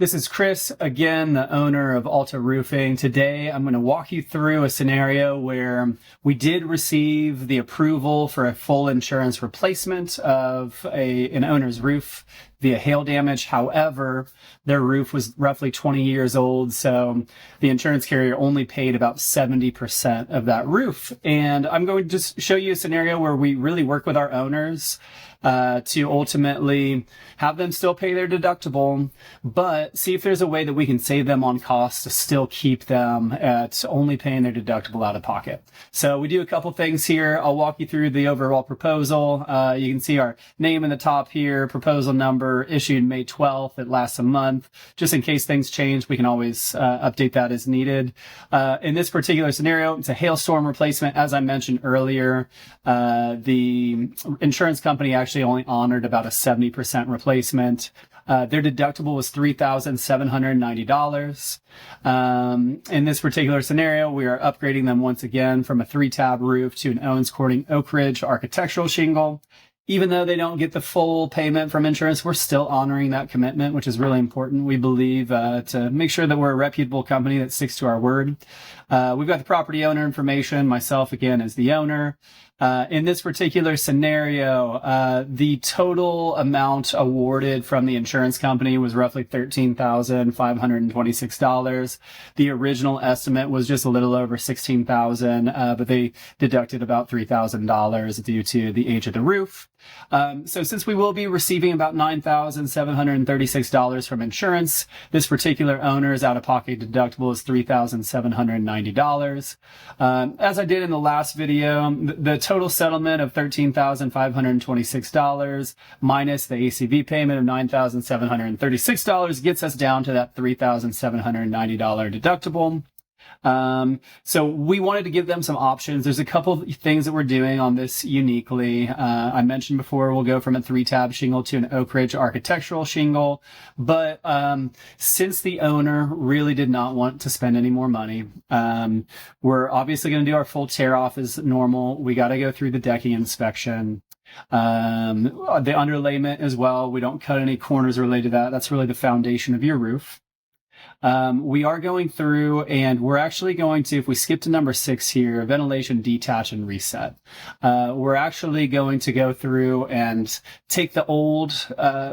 This is Chris, again, the owner of Alta Roofing. Today, I'm going to walk you through a scenario where we did receive the approval for a full insurance replacement of an owner's roof via hail damage. However, their roof was roughly 20 years old, so the insurance carrier only paid about 70% of that roof. And I'm going to just show you a scenario where we really work with our owners to ultimately have them still pay their deductible, but see if there's a way that we can save them on costs to still keep them at only paying their deductible out of pocket. So we do a couple things here. I'll walk you through the overall proposal. You can see our name in the top here, proposal number issued May 12th. It lasts a month. Just in case things change, we can always update that as needed. In this particular scenario, it's a hailstorm replacement. As I mentioned earlier, the insurance company actually only honored about a 70% replacement. Their deductible was $3,790. In this particular scenario, we are upgrading them once again from a 3-tab roof to an Owens Corning Oak Ridge architectural shingle. Even though they don't get the full payment from insurance, we're still honoring that commitment, which is really important, we believe, to make sure that we're a reputable company that sticks to our word. We've got the property owner information, myself, again, as the owner. In this particular scenario, the total amount awarded from the insurance company was roughly $13,526. The original estimate was just a little over $16,000, but they deducted about $3,000 due to the age of the roof. So since we will be receiving about $9,736 from insurance, this particular owner's out-of-pocket deductible is $3,790. As I did in the last video, the total settlement of $13,526 minus the ACV payment of $9,736 gets us down to that $3,790 deductible. So we wanted to give them some options. There's a couple of things that we're doing on this uniquely. I mentioned before, we'll go from a 3-tab shingle to an Oak Ridge architectural shingle. But since the owner really did not want to spend any more money, we're obviously going to do our full tear off as normal. We got to go through the decking inspection. The underlayment as well. We don't cut any corners related to that. That's really the foundation of your roof. We are going through, and we're actually going to, if we skip to number 6 here, ventilation, detach, and reset. We're actually going to go through and take the old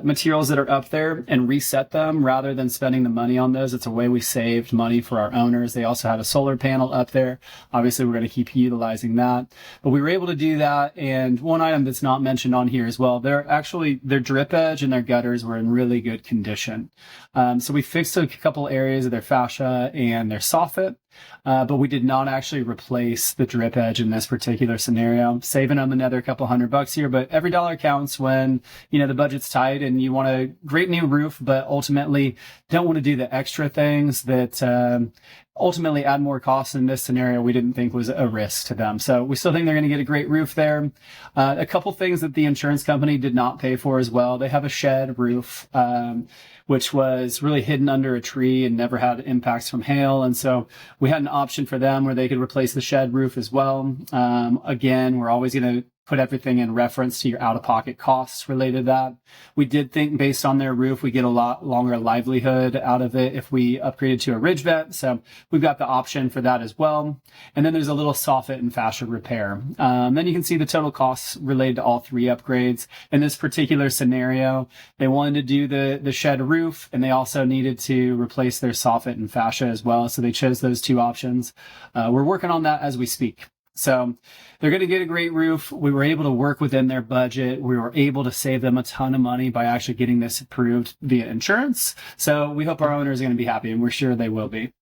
materials that are up there and reset them rather than spending the money on those. It's a way we saved money for our owners. They also had a solar panel up there. Obviously, we're going to keep utilizing that. But we were able to do that, and one item that's not mentioned on here as well, their drip edge and their gutters were in really good condition. So we fixed a couple areas of their fascia and their soffit, but we did not actually replace the drip edge in this particular scenario, saving them another couple $100 here. But every dollar counts when, the budget's tight and you want a great new roof, but ultimately don't want to do the extra things that ultimately add more costs. In this scenario, we didn't think was a risk to them. So we still think they're going to get a great roof there. A couple things that the insurance company did not pay for as well. They have a shed roof, which was really hidden under a tree and never had impacts from hail. And so we had an option for them where they could replace the shed roof as well. Again, we're always going to put everything in reference to your out-of-pocket costs related to that. We did think based on their roof, we get a lot longer livelihood out of it if we upgraded to a ridge vent. So we've got the option for that as well. And then there's a little soffit and fascia repair. Then you can see the total costs related to all 3 upgrades. In this particular scenario, they wanted to do the shed roof, and they also needed to replace their soffit and fascia as well. So they chose those 2 options. We're working on that as we speak. So they're going to get a great roof. We were able to work within their budget. We were able to save them a ton of money by actually getting this approved via insurance. So we hope our owners are going to be happy, and we're sure they will be.